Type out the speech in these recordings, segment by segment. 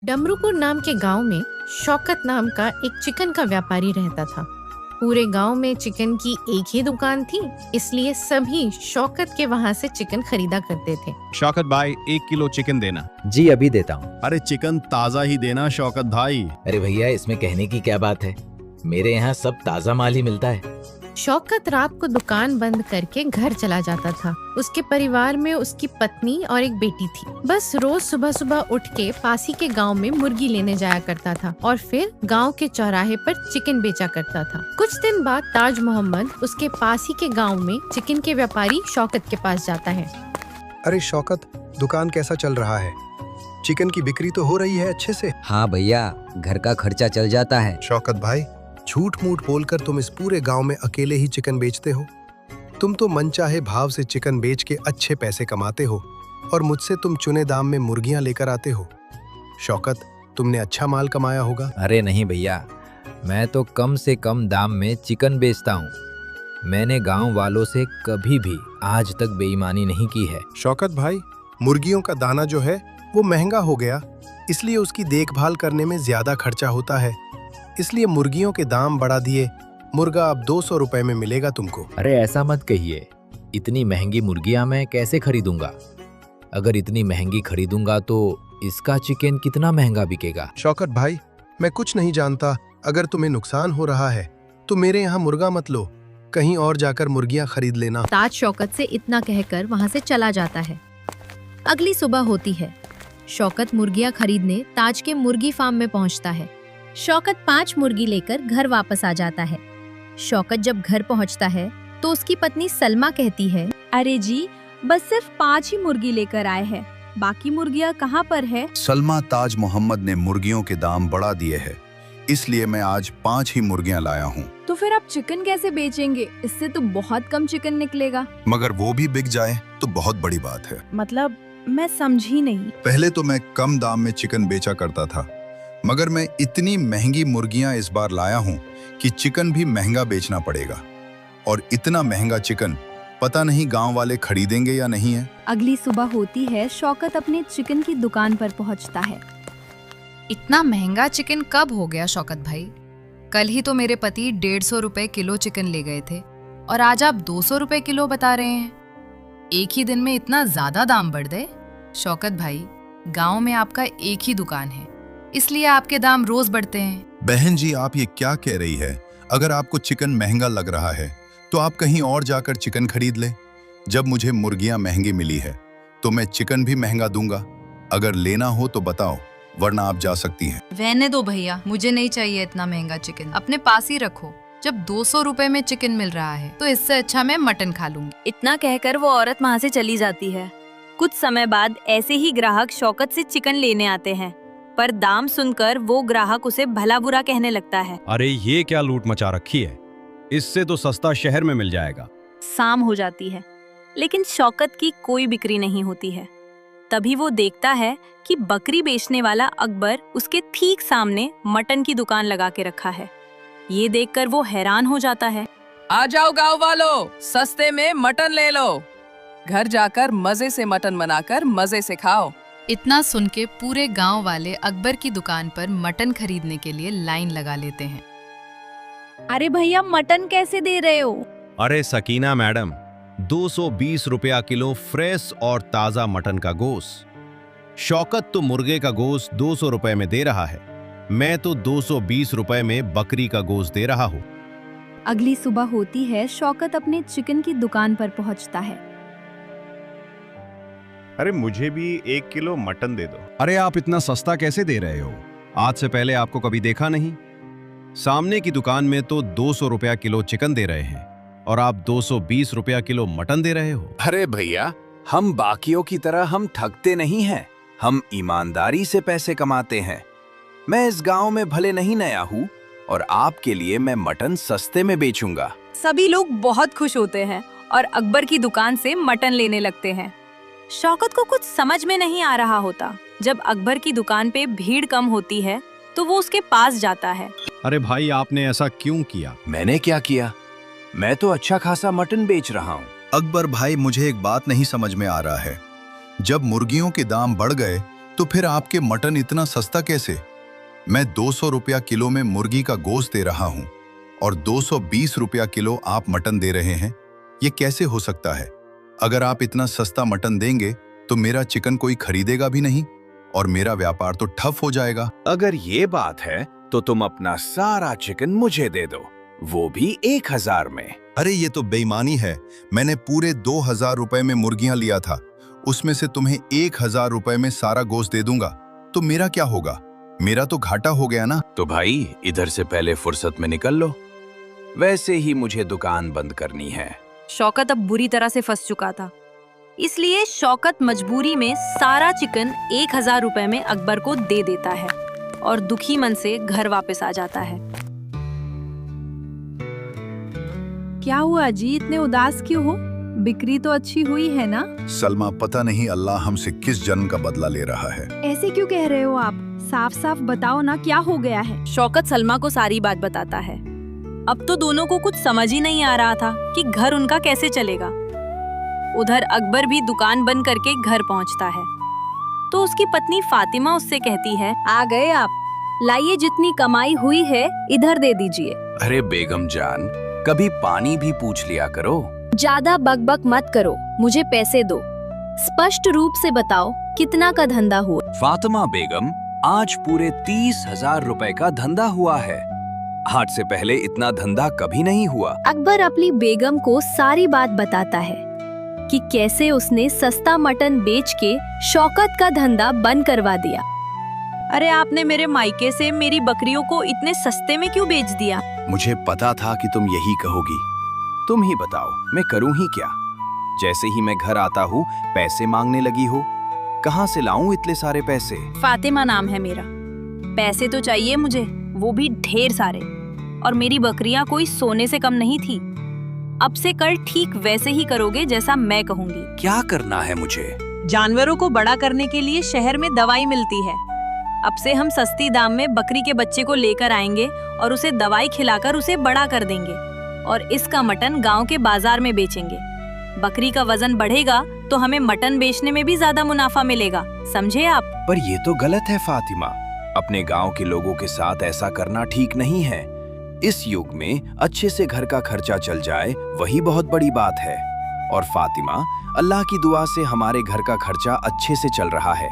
डमरूपुर नाम के गांव में शौकत नाम का एक चिकन का व्यापारी रहता था। पूरे गांव में चिकन की एक ही दुकान थी, इसलिए सभी शौकत के वहां से चिकन खरीदा करते थे। शौकत भाई 1 किलो चिकन देना। जी अभी देता हूँ। अरे चिकन ताजा ही देना शौकत भाई। अरे भैया इसमें कहने की क्या बात है, मेरे यहाँ सब ताजा माल ही मिलता है। शौकत रात को दुकान बंद करके घर चला जाता था। उसके परिवार में उसकी पत्नी और एक बेटी थी। बस रोज सुबह सुबह उठ के पास ही के गांव में मुर्गी लेने जाया करता था और फिर गांव के चौराहे पर चिकन बेचा करता था। कुछ दिन बाद ताज मोहम्मद उसके पास ही के गांव में चिकन के व्यापारी शौकत के पास जाता है। अरे शौकत, दुकान कैसा चल रहा है? चिकन की बिक्री तो हो रही है अच्छे से? हाँ भैया, घर का खर्चा चल जाता है। शौकत भाई, झूठ मूठ बोलकर तुम इस पूरे गांव में अकेले ही चिकन बेचते हो। तुम तो मनचाहे भाव से चिकन बेच के अच्छे पैसे कमाते हो और मुझसे तुम चुने दाम में मुर्गियां लेकर आते हो। शौकत, तुमने अच्छा माल कमाया होगा। अरे नहीं भैया, मैं तो कम से कम दाम में चिकन बेचता हूँ। मैंने गांव वालों से कभी भी आज तक बेईमानी नहीं की है। शौकत भाई, मुर्गियों का दाना जो है वो महंगा हो गया, इसलिए उसकी देखभाल करने में ज्यादा खर्चा होता है, इसलिए मुर्गियों के दाम बढ़ा दिए। मुर्गा अब 200 रुपए में मिलेगा तुमको। अरे ऐसा मत कहिए, इतनी महंगी मुर्गियां मैं कैसे खरीदूंगा? अगर इतनी महंगी खरीदूंगा तो इसका चिकन कितना महंगा बिकेगा? शौकत भाई, मैं कुछ नहीं जानता। अगर तुम्हें नुकसान हो रहा है तो मेरे यहाँ मुर्गा मत लो, कहीं और जाकर मुर्गियां खरीद लेना। ताज शौकत से इतना कहकर वहाँ से चला जाता है। अगली सुबह होती है। शौकत मुर्गियां खरीदने ताज के मुर्गी फार्म में पहुँचता है। शौकत 5 मुर्गी लेकर घर वापस आ जाता है। शौकत जब घर पहुंचता है तो उसकी पत्नी सलमा कहती है, अरे जी, बस सिर्फ 5 ही मुर्गी लेकर आए हैं, बाकी मुर्गियां कहाँ पर है? सलमा, ताज मोहम्मद ने मुर्गियों के दाम बढ़ा दिए हैं, इसलिए मैं आज 5 ही मुर्गियां लाया हूँ। तो फिर आप चिकन कैसे बेचेंगे? इससे तो बहुत कम चिकन निकलेगा। मगर वो भी बिक जाए तो बहुत बड़ी बात है। मतलब मैं समझी नहीं। पहले तो मैं कम दाम में चिकन बेचा करता था, मगर मैं इतनी महंगी मुर्गियां इस बार लाया हूं कि चिकन भी महंगा बेचना पड़ेगा, और इतना महंगा चिकन पता नहीं गांव वाले खरीदेंगे या नहीं है। अगली सुबह होती है। शौकत अपने चिकन की दुकान पर पहुंचता है। इतना महंगा चिकन कब हो गया शौकत भाई? कल ही तो मेरे पति 150 रुपए किलो चिकन ले गए थे और आज आप 200 रुपए किलो बता रहे हैं। एक ही दिन में इतना ज्यादा दाम बढ़ गए? शौकत भाई, गाँव में आपका एक ही दुकान है, इसलिए आपके दाम रोज बढ़ते हैं। बहन जी, आप ये क्या कह रही है? अगर आपको चिकन महंगा लग रहा है तो आप कहीं और जाकर चिकन खरीद ले। जब मुझे मुर्गियां महंगी मिली है तो मैं चिकन भी महंगा दूंगा। अगर लेना हो तो बताओ, वरना आप जा सकती हैं। रहने दो भैया, मुझे नहीं चाहिए इतना महंगा चिकन, अपने पास ही रखो। जब 200 रुपए में चिकन मिल रहा है तो इससे अच्छा मैं मटन खा लूंगी। इतना कहकर वो औरत वहाँ से चली जाती है। कुछ समय बाद ऐसे ही ग्राहक शौकत से चिकन लेने आते हैं, पर दाम सुनकर वो ग्राहक उसे भला बुरा कहने लगता है। अरे ये क्या लूट मचा रखी है, इससे तो सस्ता शहर में मिल जाएगा। शाम हो जाती है, लेकिन शौकत की कोई बिक्री नहीं होती है। तभी वो देखता है कि बकरी बेचने वाला अकबर उसके ठीक सामने मटन की दुकान लगा के रखा है। ये देखकर वो हैरान हो जाता है। आ जाओ गाँव वालों, सस्ते में मटन ले लो। घर जाकर मजे से मटन बनाकर मजे से खाओ। इतना सुन के पूरे गांव वाले अकबर की दुकान पर मटन खरीदने के लिए लाइन लगा लेते हैं। अरे भैया, मटन कैसे दे रहे हो? अरे सकीना मैडम, 220 रुपया किलो फ्रेश और ताजा मटन का गोश्त। शौकत तो मुर्गे का गोश्त 200 रुपए में दे रहा है, मैं तो 220 रुपए में बकरी का गोश्त दे रहा हूँ। अगली सुबह होती है। शौकत अपने चिकन की दुकान पर पहुंचता है। अरे मुझे भी 1 किलो मटन दे दो। अरे आप इतना सस्ता कैसे दे रहे हो? आज से पहले आपको कभी देखा नहीं। सामने की दुकान में तो 200 रुपया किलो चिकन दे रहे हैं और आप 220 रुपया किलो मटन दे रहे हो। अरे भैया, हम बाकियों की तरह हम ठगते नहीं हैं, हम ईमानदारी से पैसे कमाते हैं। मैं इस गांव में भले नहीं नया हूँ और आपके लिए मैं मटन सस्ते में बेचूंगा। सभी लोग बहुत खुश होते हैं और अकबर की दुकान से मटन लेने लगते हैं। शौकत को कुछ समझ में नहीं आ रहा होता। जब अकबर की दुकान पे भीड़ कम होती है तो वो उसके पास जाता है। अरे भाई, आपने ऐसा क्यों किया? मैंने क्या किया? मैं तो अच्छा खासा मटन बेच रहा हूँ। अकबर भाई, मुझे एक बात नहीं समझ में आ रहा है। जब मुर्गियों के दाम बढ़ गए तो फिर आपके मटन इतना सस्ता कैसे? मैं 200 रुपया किलो में मुर्गी का गोश्त दे रहा हूं और 220 रुपया किलो आप मटन दे रहे हैं। ये कैसे हो सकता है? अगर आप इतना सस्ता मटन देंगे तो मेरा चिकन कोई खरीदेगा भी नहीं और मेरा व्यापार तो ठप हो जाएगा। अगर ये बात है तो तुम अपना सारा चिकन मुझे दे दो, वो भी 1000 में। अरे ये तो बेईमानी है। मैंने पूरे 2000 रुपए में मुर्गियां लिया था, उसमें से तुम्हें 1000 रुपए में सारा गोश्त दे दूंगा, तो मेरा क्या होगा? मेरा तो घाटा हो गया ना। तो भाई इधर से पहले फुर्सत में निकल लो, वैसे ही मुझे दुकान बंद करनी है। शौकत अब बुरी तरह से फंस चुका था, इसलिए शौकत मजबूरी में सारा चिकन 1000 रुपए में अकबर को दे देता है और दुखी मन से घर वापस आ जाता है। क्या हुआ जी, इतने उदास क्यों हो? बिक्री तो अच्छी हुई है ना? सलमा, पता नहीं अल्लाह हमसे किस जन्म का बदला ले रहा है। ऐसे क्यों कह रहे हो आप? साफ साफ बताओ ना, क्या हो गया है? शौकत सलमा को सारी बात बताता है। अब तो दोनों को कुछ समझ ही नहीं आ रहा था कि घर उनका कैसे चलेगा। उधर अकबर भी दुकान बंद करके घर पहुंचता है तो उसकी पत्नी फातिमा उससे कहती है, आ गए आप, लाइए जितनी कमाई हुई है इधर दे दीजिए। अरे बेगम जान, कभी पानी भी पूछ लिया करो। ज्यादा बकबक मत करो, मुझे पैसे दो। स्पष्ट रूप से बताओ कितना का धंधा हुआ? फातिमा बेगम, आज पूरे 30,000 रुपए का धंधा हुआ है। आज से पहले इतना धंधा कभी नहीं हुआ। अकबर अपनी बेगम को सारी बात बताता है कि कैसे उसने सस्ता मटन बेच के शौकत का धंधा बंद करवा दिया। अरे आपने मेरे मायके से मेरी बकरियों को इतने सस्ते में क्यों बेच दिया? मुझे पता था कि तुम यही कहोगी। तुम ही बताओ, मैं करूं ही क्या? जैसे ही मैं घर आता हूँ पैसे मांगने लगी हो। कहाँ से लाऊं इतने सारे पैसे? फातिमा नाम है मेरा। पैसे तो चाहिए मुझे, वो भी ढेर सारे। और मेरी बकरियां कोई सोने से कम नहीं थी। अब से कल ठीक वैसे ही करोगे जैसा मैं कहूंगी। क्या करना है मुझे? जानवरों को बड़ा करने के लिए शहर में दवाई मिलती है। अब से हम सस्ती दाम में बकरी के बच्चे को लेकर आएंगे और उसे दवाई खिलाकर उसे बड़ा कर देंगे और इसका मटन गांव के बाजार में बेचेंगे। बकरी का वजन बढ़ेगा तो हमें मटन बेचने में भी ज्यादा मुनाफा मिलेगा, समझे आप? पर ये तो गलत है फातिमा। अपने गांव के लोगों के साथ ऐसा करना ठीक नहीं है। इस युग में अच्छे से घर का खर्चा चल जाए वही बहुत बड़ी बात है। और फातिमा, अल्लाह की दुआ से हमारे घर का खर्चा अच्छे से चल रहा है।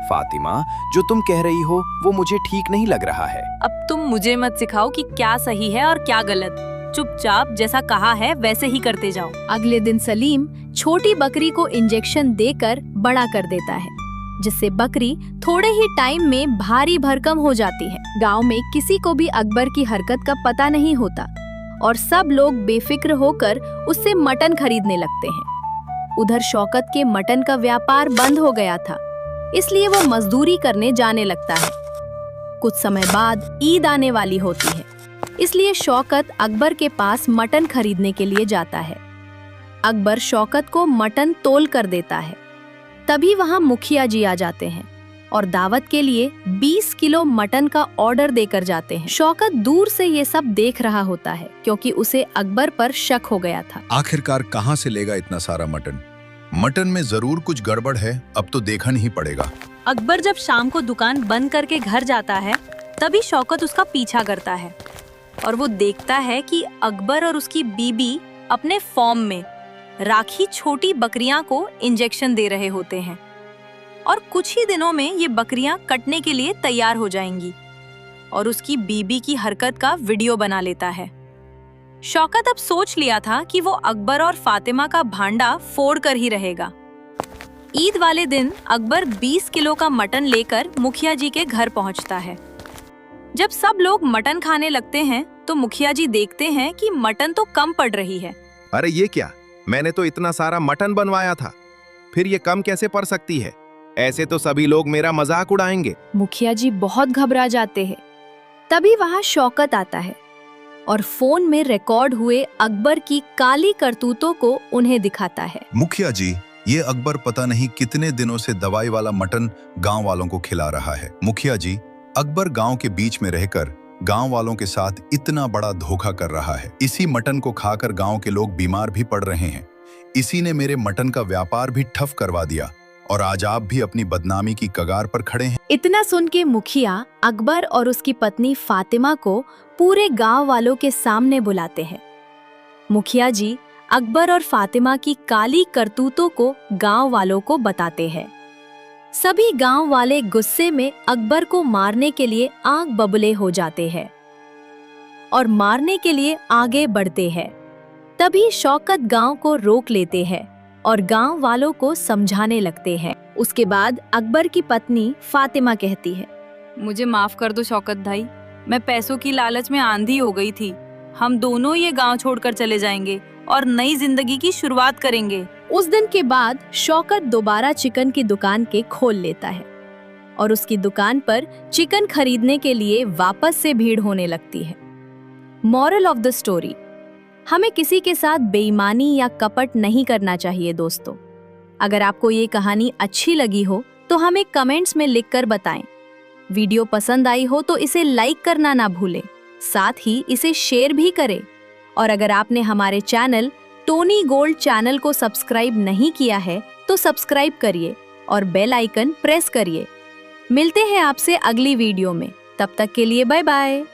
फातिमा, जो तुम कह रही हो वो मुझे ठीक नहीं लग रहा है। अब तुम मुझे मत सिखाओ कि क्या सही है और क्या गलत। चुपचाप जैसा कहा है वैसे ही करते जाओ। अगले दिन सलीम छोटी बकरी को इंजेक्शन देकर बड़ा कर देता है, जिससे बकरी थोड़े ही टाइम में भारी भरकम हो जाती है। गांव में किसी को भी अकबर की हरकत का पता नहीं होता और सब लोग बेफिक्र होकर उससे मटन खरीदने लगते हैं। उधर शौकत के मटन का व्यापार बंद हो गया था, इसलिए वो मजदूरी करने जाने लगता है। कुछ समय बाद ईद आने वाली होती है, इसलिए शौकत अकबर के पास मटन खरीदने के लिए जाता है। अकबर शौकत को मटन तोल कर देता है। तभी वहां मुखिया जी आ जाते हैं और दावत के लिए 20 किलो मटन का ऑर्डर देकर जाते हैं। शौकत दूर से ये सब देख रहा होता है क्योंकि उसे अकबर पर शक हो गया था। आखिरकार कहाँ से लेगा इतना सारा मटन? मटन में जरूर कुछ गड़बड़ है, अब तो देखना ही पड़ेगा। अकबर जब शाम को दुकान बंद करके घर जाता है तभी शौकत उसका पीछा करता है और वो देखता है कि अकबर और उसकी बीबी अपने फॉर्म में राखी छोटी बकरियां को इंजेक्शन दे रहे होते हैं और कुछ ही दिनों में ये बकरियां कटने के लिए तैयार हो जाएंगी और उसकी बीबी की हरकत का वीडियो बना लेता है। शौकत अब सोच लिया था कि वो अकबर और फातिमा का भांडा फोड़ कर ही रहेगा। ईद वाले दिन अकबर 20 किलो का मटन लेकर मुखिया जी के घर पहुंचता है। जब सब लोग मटन खाने लगते हैं तो मुखिया जी देखते हैं कि मटन तो कम पड़ रही है। अरे ये क्या, मैंने तो इतना सारा मटन बनवाया था, फिर ये कम कैसे पड़ सकती है? ऐसे तो सभी लोग मेरा मजाक उड़ाएंगे। मुखिया जी बहुत घबरा जाते हैं। तभी वहाँ शौकत आता है और फोन में रिकॉर्ड हुए अकबर की काली करतूतों को उन्हें दिखाता है। मुखिया जी, ये अकबर पता नहीं कितने दिनों से दवाई वाला मटन गांव वालों को खिला रहा है। मुखिया जी, अकबर गांव के बीच में रहकर गांव वालों के साथ इतना बड़ा धोखा कर रहा है। इसी मटन को खाकर गांव के लोग बीमार भी पड़ रहे हैं। इसी ने मेरे मटन का व्यापार भी ठप करवा दिया और आज आप भी अपनी बदनामी की कगार पर खड़े हैं। इतना सुन के मुखिया अकबर और उसकी पत्नी फातिमा को पूरे गांव वालों के सामने बुलाते हैं। मुखिया जी अकबर और फातिमा की काली करतूतों को गांव वालों को बताते हैं। सभी गांव वाले गुस्से में अकबर को मारने के लिए आग बबूले हो जाते हैं और मारने के लिए आगे बढ़ते हैं। तभी शौकत गांव को रोक लेते हैं और गांव वालों को समझाने लगते हैं। उसके बाद अकबर की पत्नी फातिमा कहती है, मुझे माफ कर दो शौकत भाई, मैं पैसों की लालच में आंधी हो गई थी। हम दोनों ये गांव छोड़कर चले जाएंगे और नई जिंदगी की शुरुआत करेंगे। उस दिन के बाद शौकत दोबारा चिकन की दुकान के खोल लेता है और उसकी दुकान पर चिकन खरीदने के लिए वापस से भीड़ होने लगती है। मॉरल ऑफ द स्टोरी, हमें किसी के साथ बेईमानी या कपट नहीं करना चाहिए दोस्तों। अगर आपको ये कहानी अच्छी लगी हो तो हमें कमेंट्स में लिखकर बताएं। वीडियो पसंद आई हो तो इसे लाइक करना ना भूलें, साथ ही इसे शेयर भी करें। और अगर आपने हमारे चैनल टोनी गोल्ड चैनल को सब्सक्राइब नहीं किया है तो सब्सक्राइब करिए और बेल आइकन प्रेस करिए। मिलते हैं आपसे अगली वीडियो में, तब तक के लिए बाय बाय।